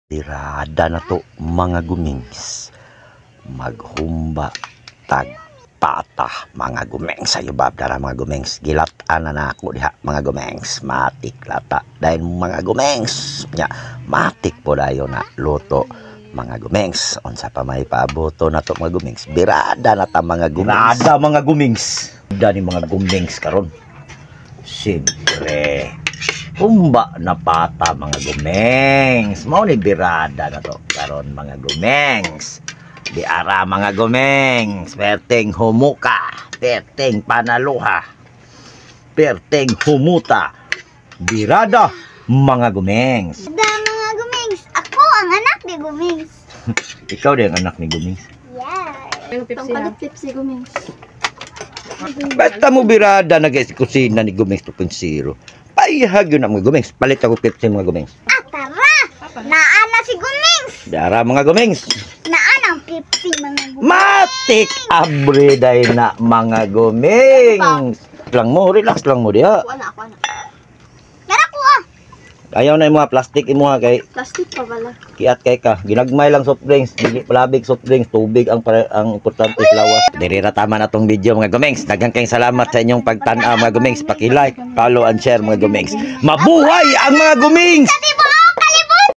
Tirada na to mga gumings. Maghumba tag patah mga gumings. Sayo babdara mga gumings. Gilatan na ako diha mga gumings. Matik lata. Dahil mga gumings. Matik po dayo na luto mga gumings. Unsa pa may paaboto na to mga gumings. Birada na ta mga gumings. Birada mga gumings. Birada ni mga gumings karon. Siyempre. Humba na pata mga gumengs. Mao ni birada na to karon mga gumengs. Di ara mga gumengs. Perteng humuka, perteng panaluha, perteng humuta. Birada mga gumengs. Mga gumengs. Ako ang anak ni gumengs. Ikaw din ang anak ni gumengs. Yeah. Tong Pepsi gumengs. Basta mo birada na guys kusina ni gumengs 2.0. Payhag yun ang mga gumings. Palit ako Pepsi mga gumings. Tara! Naana si gumengs. Dara mga gumings. Naana ang Pepsi mga gumengs. Matik abriday na mga gumings. Lang mo, relax lang mo diha. Ako na. Tara ko ah. Ayaw na yung mga plastic imo kay Plastic pa pala. kiat kay ka. Ginagmay lang soft drinks, dili palabig soft drinks, tubig ang importante lawas. Diri ra tama na tong video mga gumings. Daghang kayong salamat sa inyong pagtan-aw mga gumings. Paki-like, follow and share mga gumings. Mabuhay ang mga gumings.